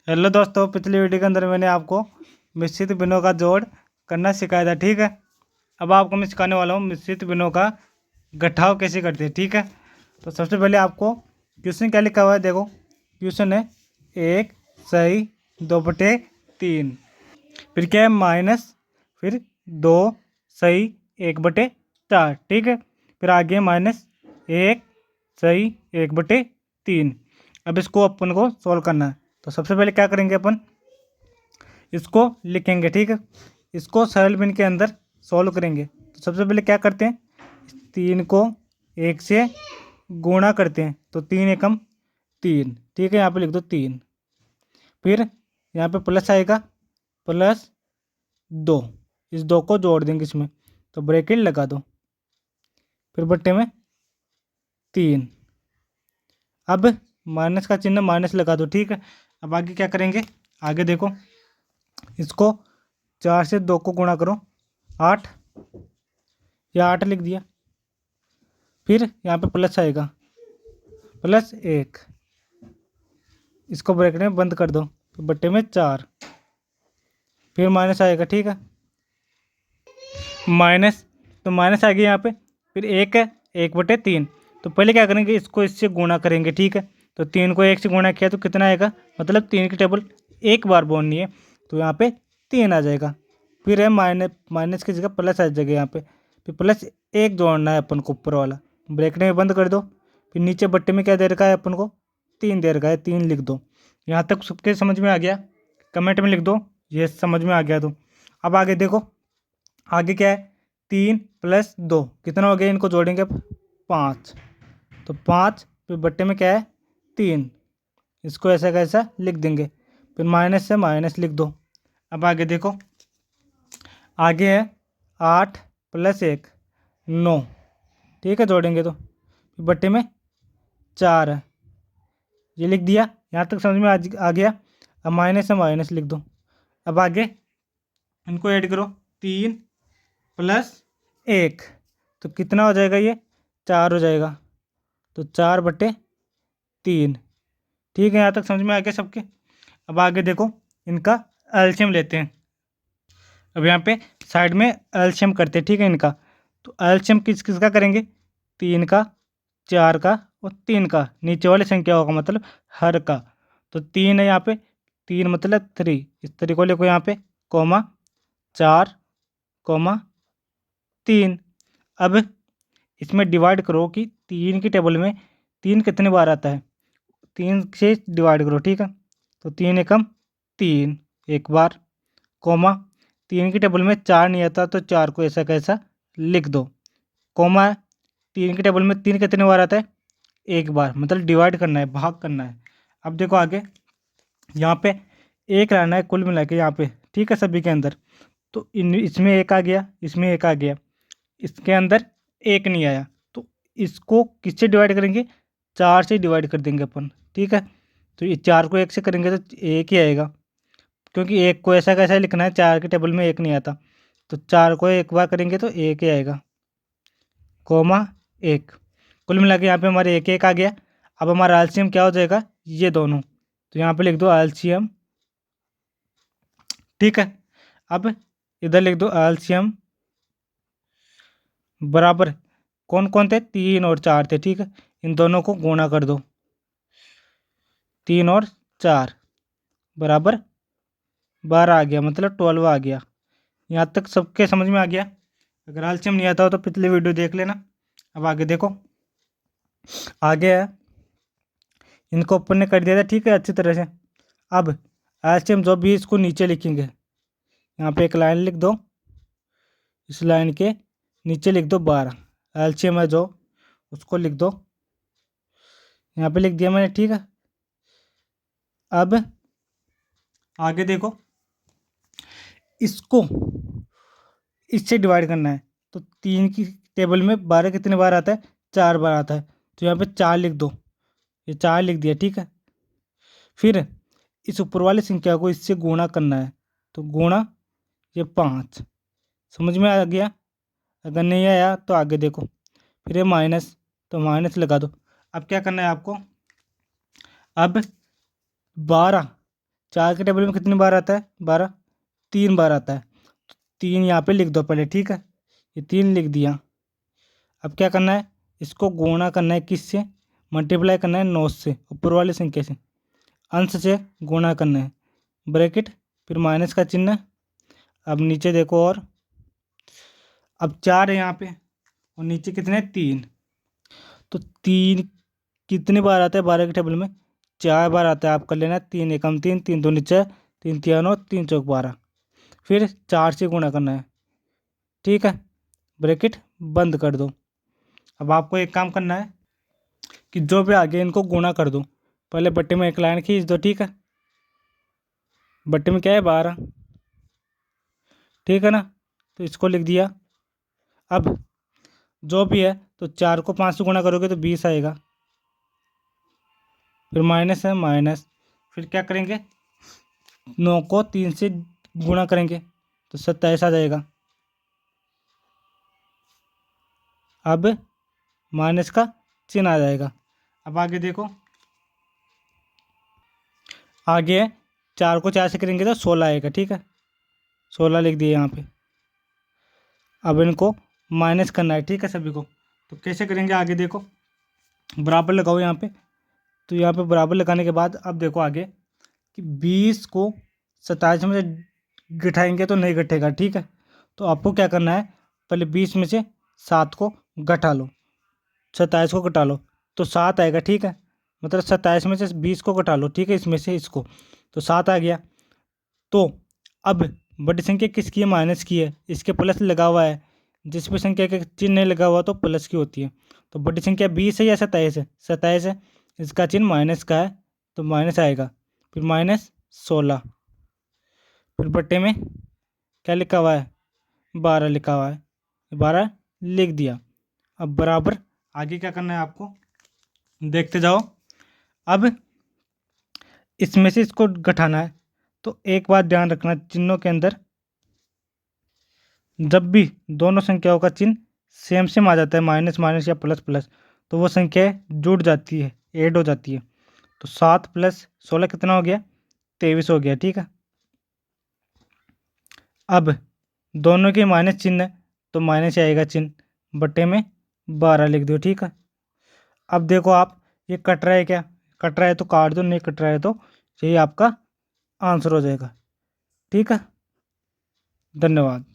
Hello दोस्तों, पिछली video के अंदर मैंने आपको मिश्रित भिन्नों का जोड़ करना सिखाया था। ठीक है, अब आपको मैं सिखाने वाला हूँ मिश्रित भिन्नों का गठाव कैसे करते हैं। ठीक है, तो सबसे पहले आपको क्वेश्चन क्या लिखा हुआ है, देखो क्वेश्चन है 1/2/3, फिर क्या है माइनस, फिर 2/1/4। ठीक है, फिर आगे -1/1/3। अब इसको अपन को सॉल्व करना है। तो सबसे पहले क्या करेंगे, अपन इसको लिखेंगे। ठीक है, इसको सरल भिन्न के अंदर सॉल्व करेंगे। तो सबसे पहले क्या करते हैं, 3 को 1 से गुणा करते हैं, तो 3 एकम 3। ठीक है, यहाँ पे लिख दो 3। फिर यहाँ पे प्लस आएगा, +2। इस 2 को जोड़ देंगे इसमें, तो ब्रैकेट लगा दो, फिर बट्टे में 3। अब माइनस का चिन्ह माइनस लगा दो। ठीक है, अब आगे क्या करेंगे, आगे देखो इसको 4 से 2 को गुणा करो, 8, या 8 लिख दिया। फिर यहाँ पे प्लस आएगा, +1, इसको ब्रैकेट में बंद कर दो, तो बट्टे में 4। फिर माइनस आएगा। ठीक है, माइनस, तो माइनस आ गया यहाँ पे। फिर 1 है, 1/3। तो पहले क्या करेंगे, इसको इससे गुणा करेंगे। ठीक है, तो 3 को 1 से गुणा किया तो कितना आएगा, मतलब 3 की टेबल एक बार बोलनी है, तो यहाँ पे 3 आ जाएगा। फिर है माइनस की जगह प्लस आ जाएगा यहाँ पे, फिर +1 जोड़ना है अपन को ऊपर वाला, ब्रैकेट में बंद कर दो। फिर नीचे बट्टे में क्या दे रखा है अपन को, 3 दे रखा है, 3 लिख दो। यहाँ तक सबके समझ में आ गया, कमेंट में लिख दो ये समझ में आ गया। तो अब आगे देखो, आगे क्या है, 3 + 2 कितना हो गया, इनको जोड़ेंगे 5। तो 5, फिर बट्टे में क्या है 3, इसको ऐसा कैसा लिख देंगे, फिर माइनस से माइनस लिख दो। अब आगे देखो, आगे है 8 + 1 9। ठीक है, जोड़ेंगे तो फिर बट्टे में 4 है, ये लिख दिया। यहाँ तक समझ में आ गया। अब माइनस से माइनस लिख दो। अब आगे इनको ऐड करो, 3 + 1, तो कितना हो जाएगा, ये 4 हो जाएगा, तो 4/3। ठीक है, यहाँ तक समझ में आ गया सबके। अब आगे देखो, इनका एलसीएम लेते हैं। अब यहाँ पे साइड में एलसीएम करते हैं। ठीक है, इनका तो एलसीएम किस किस का करेंगे, 3 का, 4 का और 3 का, नीचे वाली संख्या होगा मतलब हर का। तो 3 है यहाँ पे, 3 मतलब 3, इस तरीके को लिखो यहाँ पे, कोमा 4, कोमा 3। अब इसमें डिवाइड करो कि 3 की टेबल में 3 कितने बार आता है, 3 से डिवाइड करो। ठीक है, तो 3 एकम 3 एक बार, कोमा 3 की टेबल में 4 नहीं आता, तो 4 को ऐसा कैसा लिख दो, कोमा 3 की टेबल में 3 कितने बार आता है, एक बार, मतलब डिवाइड करना है, भाग करना है। अब देखो आगे, यहाँ पे 1 लाना है कुल मिला के यहाँ पे। ठीक है, सभी के अंदर, तो इसमें 1 आ गया, इसमें 1 आ गया, इसके अंदर 1 नहीं आया, तो इसको किससे डिवाइड करेंगे, 4 से डिवाइड कर देंगे अपन। ठीक है, तो ये 4 को 1 से करेंगे तो 1 ही आएगा, क्योंकि 1 को ऐसा कैसा लिखना है, 4 की टेबल में 1 नहीं आता, तो 4 को एक बार करेंगे तो 1 ही आएगा, कोमा 1। कुल मिला के यहाँ पे हमारे 1 1 आ गया। अब हमारा एलसीएम क्या हो जाएगा, ये दोनों, तो यहाँ पे लिख दो एलसीएम। ठीक है, अब इधर लिख दो एलसीएम बराबर, कौन कौन थे, 3 और 4 थे। ठीक है, इन दोनों को गुणा कर दो, 3 और 4 बराबर 12 आ गया, मतलब 12 आ गया। यहाँ तक सबके समझ में आ गया। अगर एलसीएम नहीं आता हो तो पिछली वीडियो देख लेना। अब आगे देखो, आगे है, इनको अपन ने कर दिया था। ठीक है, अच्छी तरह से। अब एलसीएम जो भी, इसको नीचे लिखेंगे, यहाँ पे एक लाइन लिख दो, इस लाइन के नीचे लिख दो 12, एलसीएम है जो, उसको लिख दो, यहाँ पे लिख दिया मैंने। ठीक है, अब आगे देखो, इसको इससे डिवाइड करना है, तो 3 की टेबल में 12 कितने बार आता है, 4 बार आता है, तो यहाँ पे 4 लिख दो, ये 4 लिख दिया। ठीक है, फिर इस ऊपर वाली संख्या को इससे गुणा करना है, तो गुणा ये 5। समझ में आ गया। अगर नहीं आया तो आगे देखो, फिर ये माइनस, तो माइनस लगा दो। अब क्या करना है आपको, अब 12 4 के टेबल में कितनी बार आता है 12, 3 बार आता है। 3 यहाँ पे लिख दो पहले, ठीक है, ये 3 लिख दिया। अब क्या करना है, इसको गुणा करना है किससे, मल्टीप्लाई करना है 9 से, ऊपर वाली संख्या से, अंश से गुणा करना है, ब्रैकेट, फिर माइनस का चिन्ह। अब नीचे देखो, और अब 4 है यहाँ पे, और नीचे कितने 3, तो 3 कितनी बार आता है 12 के टेबल में, 4 बार आता है। आप कर लेना, 3 एकम 3, 3 दूनी 6, 3 तिया 9, 3 चौक 12, फिर 4 से गुणा करना है, ठीक है, ब्रैकेट बंद कर दो। अब आपको एक काम करना है कि जो भी आगे इनको गुणा कर दो, पहले बट्टे में एक लाइन खींच दो, ठीक है, बट्टे में क्या है 12, ठीक है ना, तो इसको लिख दिया। अब जो भी है, तो 4 को 5 से गुणा करोगे तो 20 आएगा, फिर माइनस है माइनस, फिर क्या करेंगे 9 को 3 से गुणा करेंगे तो 27 आ जाएगा। अब माइनस का चिन्ह आ जाएगा। अब आगे देखो, आगे है 4 को 4 से करेंगे तो 16 आएगा, ठीक है, 16 लिख दिए यहाँ पे। अब इनको माइनस करना है, ठीक है सभी को, तो कैसे करेंगे आगे देखो, बराबर लगाओ यहाँ पे। तो यहाँ पे बराबर लगाने के बाद अब देखो आगे कि 20 को 27 में से घटाएंगे तो नहीं घटेगा, ठीक है, तो आपको क्या करना है, पहले 20 में से 7 को घटा लो, 27 को घटा लो तो 7 आएगा, ठीक है, मतलब 27 में से 20 को घटा लो, ठीक है, इसमें से इसको, तो 7 आ गया। तो अब बड़ी संख्या किसकी है, माइनस की है, इसके प्लस लगा हुआ है, जिस भी संख्या के चिन्ह नहीं लगा हुआ तो प्लस की होती है। तो बड़ी संख्या 20 है या 27 है, 27 है, इसका चिन्ह माइनस का है तो माइनस आएगा, फिर माइनस 16, फिर बट्टे में क्या लिखा हुआ है 12 लिखा हुआ है, 12 लिख दिया। अब बराबर आगे क्या करना है आपको, देखते जाओ। अब इसमें से इसको घटाना है, तो एक बात ध्यान रखना, चिन्हों के अंदर जब भी दोनों संख्याओं का चिन्ह सेम सेम आ जाता है, माइनस माइनस या प्लस प्लस, तो वो संख्याएं जुड़ जाती है, ऐड हो जाती है। तो 7 + 16 कितना हो गया, 23 हो गया, ठीक है। अब दोनों के माइनस चिन्ह है तो माइनस आएगा चिन्ह, बट्टे में 12 लिख दो, ठीक है। अब देखो आप, ये कट रहा है क्या, कट रहा है तो काट दो, नहीं कट रहा है तो यही आपका आंसर हो जाएगा, ठीक है। धन्यवाद।